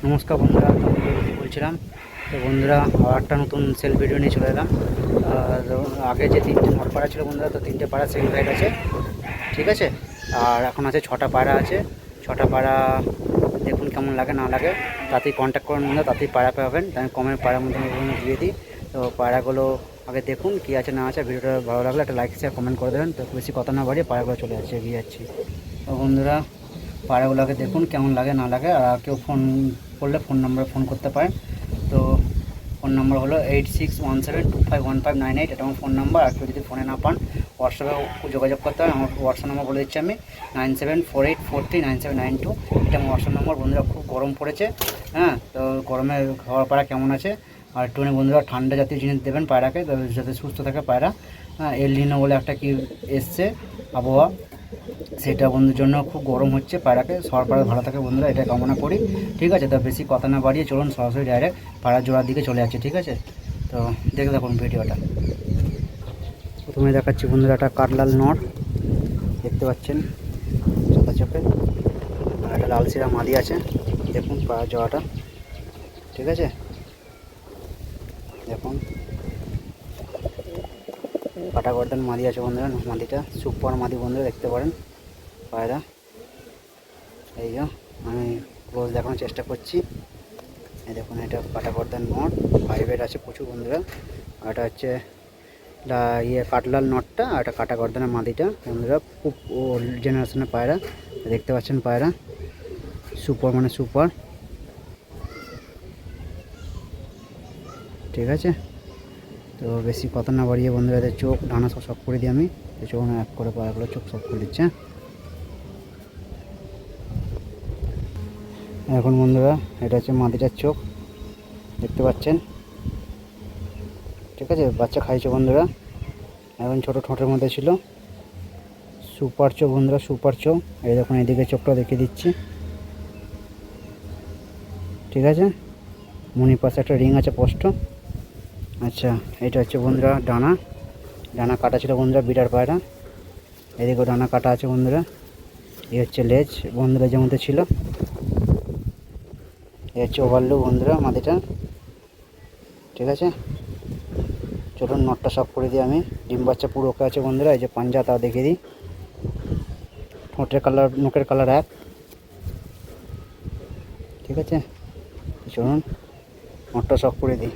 নমস্কার বন্ধুরা, বলছিলাম তো বন্ধুরা, আবার একটা নতুন সেল ভিডিও নিয়ে চলে এলাম। তো আগে যে 3টে নট পাড়া ছিল বন্ধুরা, তো 3টে পাড়া সেল হয়ে গেছে, ঠিক আছে। আর এখন আছে 6টা পাড়া আছে। 6টা পাড়া দেখুন কেমন লাগে না লাগে, তাতেই কন্ট্যাক্ট করুন বন্ধুরা, তাতেই পাড়া পাবেন। আমি কমের পাড়ার মধ্যে দিয়ে দিই। তো পাড়াগুলো আগে দেখুন কী আছে না আছে। ভিডিওটা ভালো লাগলে একটা লাইক শেয়ার কমেন্ট করে দেবেন। তো বেশি কথা না বাড়িয়ে পাড়াগুলো চলে যাচ্ছে, এগিয়ে যাচ্ছি। তো বন্ধুরা, পাড়াগুলোকে দেখুন কেমন লাগে না লাগে। আর কেউ ফোন করলে ফোন নম্বরে ফোন করতে পারেন। তো ফোন নম্বর হলো 8617251598, এটা আমার ফোন নাম্বার। আর কেউ যদি ফোনে না পান, হোয়াটসঅ্যাপে যোগাযোগ করতে হয়। আমার হোয়াটসঅ্যাপ নম্বর বলে দিচ্ছি আমি, 9748439792। এটা আমার হোয়াটসঅ্যাপ নম্বর। বন্ধুরা, খুব গরম পড়েছে, হ্যাঁ। তো গরমে খাওয়া পাড়া কেমন আছে। আর একটুখানি বন্ধুরা ঠান্ডা জাতীয় জিনিস দেবেন পায়রাকে, যাতে সুস্থ থাকে পায়রা। হ্যাঁ, এলনিনো বলে একটা কি এসছে আবহাওয়া, সেটা বন্ধুর জন্য খুব গরম হচ্ছে। পায়রাকে সবার পায়রা ভালো থাকে বন্ধুরা, এটা কামনা করি, ঠিক আছে। তো বেশি কথা না বাড়িয়ে চলুন সরাসরি ডাইরেক্ট পায়রা জোড়ার দিকে চলে যাচ্ছে, ঠিক আছে। তো দেখে দেখুন ভিডিওটা। প্রথমে দেখাচ্ছি বন্ধুরা, একটা কাঠলাল নর দেখতে পাচ্ছেন সাদা চোখে। আর একটা লাল শিরা মাদি আছে, দেখুন পায়রা জোড়াটা, ঠিক আছে। দেখুন কাটা গর্দান মাদি আছে বন্ধুরা, মাদিটা সুপার মাদি বন্ধুরা, দেখতে পারেন পায়রা। এই যে আমি ক্লোজ দেখানোর চেষ্টা করছি। এই দেখুন, এটা কাটা গর্দান নট, ফাইভের আছে প্রচুর বন্ধুরা। আর এটা হচ্ছে কাটলাল নটটা, আর এটা কাটা গর্দানের মাদিটা বন্ধুরা। খুব ওল্ড জেনারেশনের পায়রা, দেখতে পাচ্ছেন পায়রা সুপার মানে সুপার, ঠিক আছে। তো বেশি কথা না বাড়িয়ে বন্ধুরা, এদের চোখ ডানা সব করে দিই আমি। চোখ এক করে পায়রাগুলো চোখ সব করে দিচ্ছে। এখন বন্ধুরা, এটা হচ্ছে মাদিটার চোখ, দেখতে পাচ্ছেন, ঠিক আছে। বাচ্চা খাইছে বন্ধুরা, এখন ছোটো ঠোঁটের মধ্যে ছিল। সুপার চোখ বন্ধুরা, সুপার চোখ। এই দেখুন, এদিকে চোখটা দেখিয়ে দিচ্ছি, ঠিক আছে। মনির পাশে একটা রিং আছে স্পষ্ট। আচ্ছা, এটা হচ্ছে বন্ধুরা ডানা, ডানা কাটা ছিল বন্ধুরা বিড়ার পায়রা। এদিকেও ডানা কাটা আছে বন্ধুরা। এই হচ্ছে লেজ বন্ধুরা, যে মধ্যে ছিল। এই হচ্ছে ওভারলু বন্ধুরা মাদিটা, ঠিক আছে। চলুন নটটা সব করে দিই আমি। ডিম বাচ্চা পুরো ওকে আছে বন্ধুরা। এই যে পাঞ্জা, তা দেখিয়ে দিই। ঠোঁটের কালার, মুখের কালার এক, ঠিক আছে। চলুন নটটা সব করে দিই।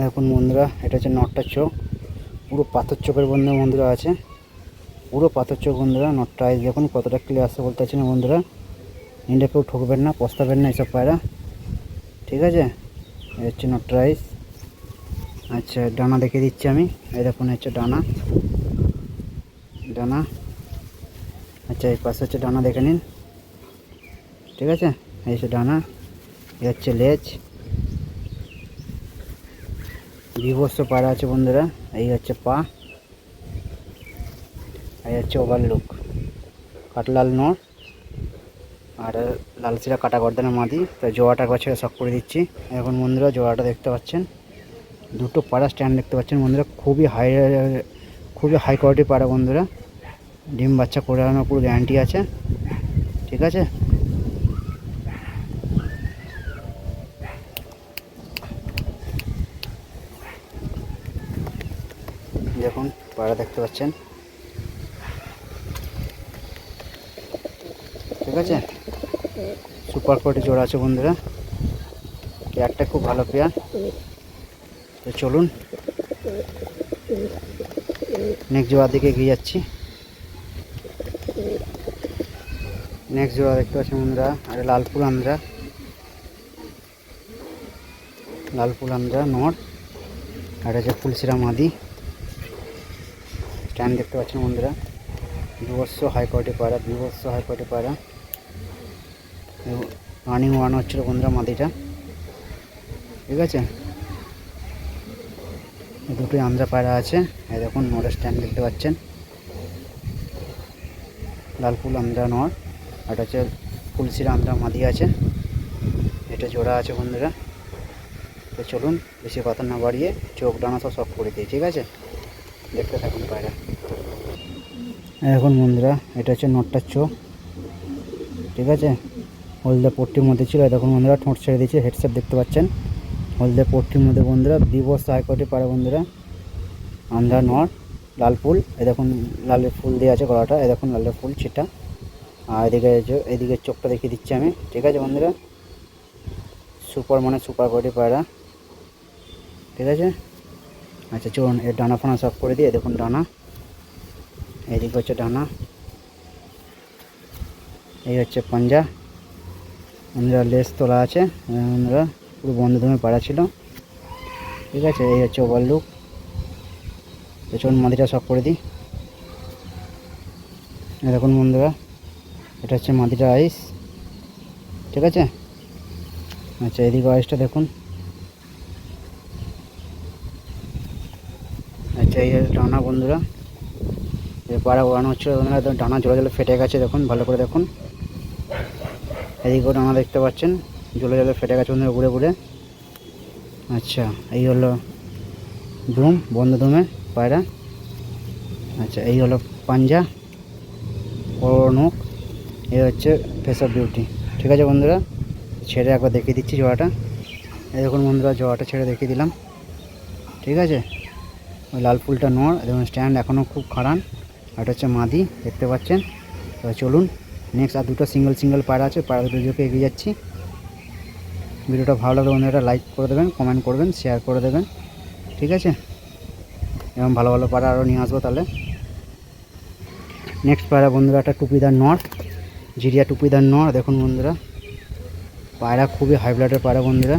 এখন বন্ধুরা, এটা হচ্ছে নটটার চোখ, পুরো পাথর চোখের বন্ধুরা আছে, পুরো পাথর চোখ বন্ধুরা। নটটা আইস দেখুন কতটা ক্লিয়ার আসছে বলতে পারছি না বন্ধুরা। ইন্ডিয়া কেউ ঠকবেন না, পস্তাবেন না এইসব পায়রা, ঠিক আছে। এই হচ্ছে নটটা আইস। আচ্ছা, ডানা দেখে দিচ্ছি আমি। এই দেখুন হচ্ছে ডানা, ডানা। আচ্ছা, এই পাশে হচ্ছে ডানা, দেখে নিন, ঠিক আছে। এই হচ্ছে ডানা, এই হচ্ছে লেজ। বিভৎস পায়রা আছে বন্ধুরা। এই হচ্ছে পা, এই হচ্ছে ওভারলুক। কাটলাল নর, আর লাল শিরা কাটা গর্দানের মাদি। তো জোড়াটার কাছে শখ করে দিচ্ছি। এখন বন্ধুরা জোড়াটা দেখতে পাচ্ছেন, দুটো পাড়া স্ট্যান্ড দেখতে পাচ্ছেন বন্ধুরা। খুবই হাই কোয়ালিটির পাড়া বন্ধুরা। ডিম বাচ্চা করে আনার পুরো গ্যারান্টি আছে, ঠিক আছে। দেখুন পাড়া দেখতে পাচ্ছেন, ঠিক আছে। সুপার কোয়ালিটি জোড়া আছে বন্ধুরা, পেয়ারটা খুব ভালো পেয়ার। তো চলুন নেক্সট জোড়ার দিকে এগিয়ে যাচ্ছি। নেক্সট জোড়া দেখতে পাচ্ছেন বন্ধুরা, আর লালপুর আন্দ্রা, লালপুর আন্দ্রা নর। আর হচ্ছে ফুলশিরা মাদি। স্ট্যান্ড দেখতে পাচ্ছেন বন্ধুরা, বিভৎস হাই কোয়ালিটি পায়রা, বিভৎস হাই কোয়ালিটি পায়রা। রানিং ওয়ান হচ্ছিল বন্ধুরা মাদিটা, ঠিক আছে। দুটোই আন্দ্রা পায়রা আছে। এই দেখুন নরের স্ট্যান্ড দেখতে পাচ্ছেন, লালপুর আন্দ্রা নর। আর হচ্ছে ফুলশিরা আন্দ্রা মাদি আছে। এটা জোড়া আছে বন্ধুরা। তো চলুন বেশি কথা না বাড়িয়ে চোখ ডানা সব করে দিই, ঠিক আছে। দেখতে থাকুন পায়রা। এখন বন্ধুরা, এটা হচ্ছে নটটার চোখ, ঠিক আছে। হলদে পট্টির মধ্যে ছিল। দেখুন বন্ধুরা ঠোঁট ছেড়ে দিয়েছে, হেডসেট দেখতে পাচ্ছেন হলদে পট্টির মধ্যে বন্ধুরা। বিবস হাই কোয়ালিটি পায়রা বন্ধুরা, আন্ধার নর, লাল ফুল। এই দেখুন লালের ফুল দিয়ে আছে গলাটা, এই দেখুন লালের ফুল ছিটা। আর এদিকে চোখটা দেখিয়ে দিচ্ছি আমি, ঠিক আছে বন্ধুরা। সুপার মানে সুপার কোয়ালিটি পায়রা, ঠিক আছে। আচ্ছা চলুন এর ডানা ফানা সব করে দিই। দেখুন ডানা, এইদিকে হচ্ছে ডানা, এই হচ্ছে পাঞ্জা বন্ধুরা। লেস তোলা আছে বন্ধুরা, পুরো বন্ধ ধমে পাড়া ছিল, ঠিক আছে। এই হচ্ছে ওভারলুক। তো চলুন মাদিটা সব করে দিই। দেখুন বন্ধুরা এটা হচ্ছে মাদিটা আইস, ঠিক আছে। আচ্ছা এদিকে আইসটা দেখুন। আচ্ছা এই ডানা বন্ধুরা, এই পাড়া ওড়ানো হচ্ছিল বন্ধুরা, ডানা জলে জলে ফেটে গেছে দেখুন, ভালো করে দেখুন। এদিকেও ডানা দেখতে পাচ্ছেন, জলে জলে ফেটে গেছে বন্ধুরা ঘুরে ঘুরে। আচ্ছা এই হলো ধুম, বন্ধ ধুমে পায়রা। আচ্ছা এই হলো পাঞ্জা, বড় নখ। এই হচ্ছে ফেস অফ বিউটি, ঠিক আছে বন্ধুরা। ছেড়ে একবার দেখিয়ে দিচ্ছি জোড়াটা। এই দেখুন বন্ধুরা জোড়াটা ছেড়ে দেখিয়ে দিলাম, ঠিক আছে। ওই লাল ফুলটা নর, দেখুন স্ট্যান্ড এখনও খুব খাড়ান। আর এটা হচ্ছে মাদি, দেখতে পাচ্ছেন। তো চলুন নেক্সট আর দুটো সিঙ্গেল পায়রা আছে, পায়রা দুটো দিকে এগিয়ে যাচ্ছি। ভিডিওটা ভালো লাগলে বন্ধুরা লাইক করে দেবেন, কমেন্ট করবেন, শেয়ার করে দেবেন, ঠিক আছে। এবং ভালো ভালো পায়রা আরও নিয়ে আসবো তাহলে। নেক্সট পায়রা বন্ধুরা একটা টুপিদার নর, জিরিয়া টুপিদার নর। দেখুন বন্ধুরা পায়রা খুবই হাই ব্লাডের পায়রা বন্ধুরা,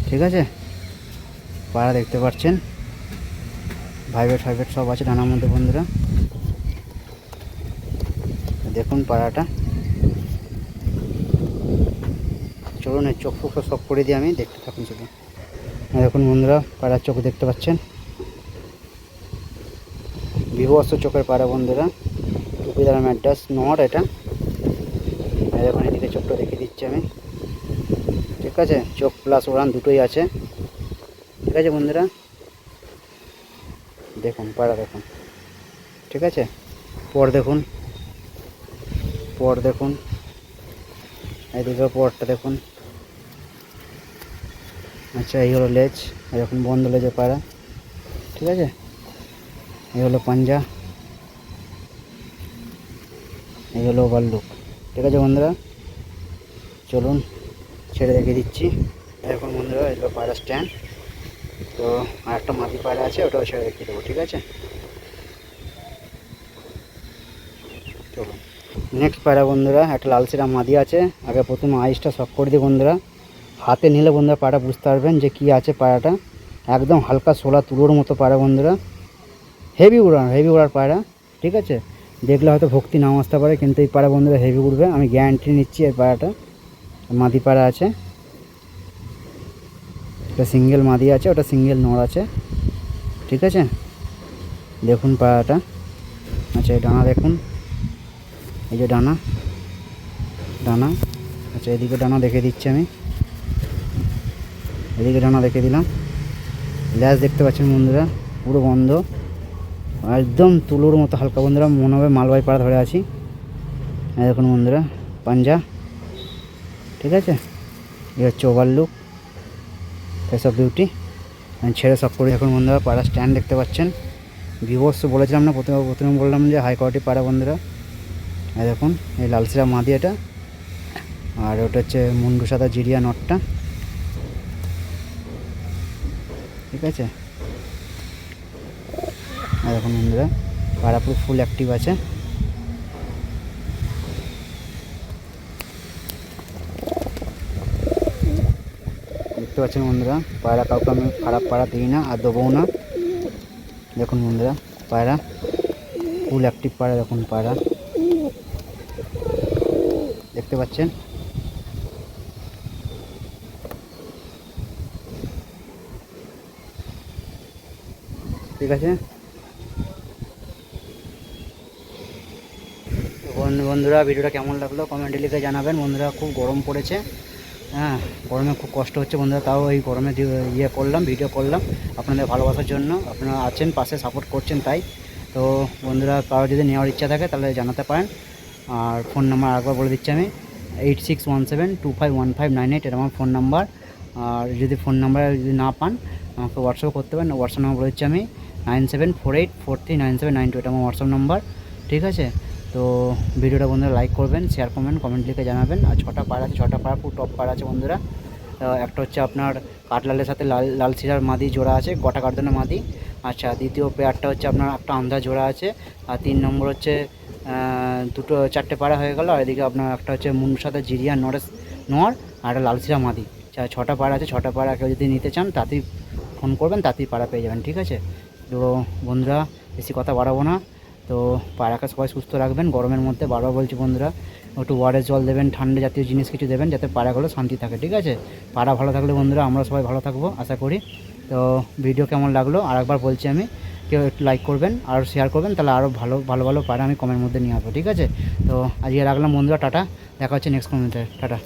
ঠিক আছে। পায়রা দেখতে পাচ্ছেন, ভাইব্রেট সব আছে ডানার মধ্যে বন্ধুরা। দেখুন পায়রাটা, চলুন এর চোখ ফুক সব করে দিই আমি, দেখতে থাকুন শুধু। দেখুন বন্ধুরা পায়রার চোখ দেখতে পাচ্ছেন, বিভৎস চোখের পায়রা বন্ধুরা। টুপিদার ম্যাড্রাস নর এটা। দেখুন এদিকে চোখটা দেখিয়ে দিচ্ছি আমি, ঠিক আছে। চোখ প্লাস ওড়ান দুটোই আছে, ঠিক আছে বন্ধুরা। দেখুন পায়রা দেখুন, ঠিক আছে। পর দেখুন, এদিকে পরটা দেখুন। আচ্ছা এই হলো লেজ, দেখুন বন্ধ লেজের পায়রা, ঠিক আছে। এই হলো পাঞ্জা, এই হলো ওভারলুক, ঠিক আছে বন্ধুরা। চলুন ছেড়ে রেখে দিচ্ছি। এখন বন্ধুরা এগুলো পায়রা স্ট্যান্ড। তো আর একটা মাদি পায়রা আছে, ওটাও ছেড়ে রেখে দেবো, ঠিক আছে। চলুন নেক্সট পায়রা বন্ধুরা একটা লাল সিরা মাদি আছে। আগে প্রথমে আইসটা শক করে দিই বন্ধুরা, হাতে নিলে বন্ধুরা পায়রা বুঝতে পারবেন যে কী আছে পায়রাটা। একদম হালকা সোলা তুলোর মতো পায়রা বন্ধুরা, হেভি উড়ার পায়রা, ঠিক আছে। দেখলে হয়তো ভক্তি নাও আসতে পারে, কিন্তু এই পায়রা বন্ধুরা হেভি উড়বে, আমি গ্যারান্টি নিচ্ছি। এই পায়রাটা মাদি পায়রা আছে, এটা সিঙ্গেল মাদি আছে, ওটা সিঙ্গেল নর আছে, ঠিক আছে। দেখুন পায়রাটা। আচ্ছা এই ডানা দেখুন, এই যে ডানা। আচ্ছা এদিকে ডানা দেখে দিচ্ছি আমি, এদিকে ডানা দেখে দিলাম। ল্যাজ দেখতে পাচ্ছেন বন্ধুরা পুরো বন্ধ, একদম তুলোর মতো হালকা বন্ধুরা, মনে হবে মালবাহী পাড়া ধরে আছি। দেখুন বন্ধুরা পাঞ্জা, ঠিক আছে। এই হচ্ছে ওভারলুক, ফেস অফ বিউটি। ছেড়ে সব করে এখন বন্ধুরা পাড়া স্ট্যান্ড দেখতে পাচ্ছেন। ভিভোস বলেছিলাম না প্রথমে বললাম যে হাই কোয়ালিটি পাড়া বন্ধুরা। দেখুন এই লালসিরা মাদি এটা, আর ওটা হচ্ছে মুন্ডু সাদা জিরিয়া নটটা, ঠিক আছে। দেখুন বন্ধুরা পায়রা পুরো ফুল অ্যাক্টিভ আছে। দেখতে পাচ্ছেন বন্ধুরা পায়রা কাউকে আমি খারাপ পায়রা দিই না আর দেবও না। দেখুন বন্ধুরা পায়রা ফুল অ্যাক্টিভ পায়রা, দেখুন পায়রা দেখতে পাচ্ছেন। ঠিক আছে বন্ধুরা, ভিডিওটা কেমন লাগলো কমেন্টে লিখে জানাবেন বন্ধুরা। খুব গরম পড়েছে, হ্যাঁ গরমে খুব কষ্ট হচ্ছে বন্ধুরা, তাও এই গরমে করলাম, ভিডিও করলাম আপনাদের ভালোবাসার জন্য। আপনারা আছেন পাশে, সাপোর্ট করছেন তাই। তো বন্ধুরা কারো যদি নেওয়ার ইচ্ছা থাকে তাহলে জানাতে পারেন। আর ফোন নাম্বার একবার বলে দিচ্ছি আমি, 8617251598 এটা আমার ফোন নাম্বার। আর যদি ফোন নাম্বার যদি না পান আমাকে হোয়াটসঅ্যাপ করতে পারেন। হোয়াটসঅ্যাপ নাম্বার বলেছি আমি 9748439792, এটা আমার হোয়াটসঅ্যাপ নাম্বার। ঠিক আছে, তো ভিডিওটা বন্ধুরা লাইক করবেন, শেয়ার করবেন, কমেন্ট লিখে জানাবেন। আর 6টা পায়রা আছে, 6টা পায়রা খুব টপ পায়রা আছে বন্ধুরা। একটা হচ্ছে আপনার কাঠলালের সাথে লাল সিরার মাদি জোড়া আছে, গোটা কাঠদানা মাদি। আচ্ছা, দ্বিতীয় পেয়ারটা হচ্ছে আপনার একটা আন্ধা জোড়া আছে। আর 3 নম্বর হচ্ছে 4টে পায়রা হয়ে গেল। আর এদিকে আপনার একটা হচ্ছে মুন্ডুর সাথে জিরিয়া নর আর একটা লাল সিরা মাদি। 6টা পায়রা আছে। 6টা পায়রা কেউ যদি নিতে চান তাতেই ফোন করবেন, তাতেই পায়রা পেয়ে যাবেন। ঠিক আছে, তো বন্ধুরা বেশি কথা বাড়াবো না। তো পায়রাকে সবাই সুস্থ রাখবেন গরমের মধ্যে, বারবার বলছি বন্ধুরা, একটু ওয়ারেস জল দেবেন, ঠান্ডা জাতীয় জিনিস কিছু দেবেন যাতে পায়রাগুলো শান্তি থাকে। ঠিক আছে, পায়রা ভালো থাকলে বন্ধুরা আমরা সবাই ভালো থাকবো আশা করি। তো ভিডিও কেমন লাগলো আরেকবার বলছি আমি, কেউ একটু লাইক করবেন আর শেয়ার করবেন, তাহলে আরও ভালো পায়রা আমি কমের মধ্যে নিয়ে আসবো। ঠিক আছে, তো আজকে রাখলাম বন্ধুরা, টাটা, দেখা হচ্ছে নেক্সট কমেন্টে, টাটা।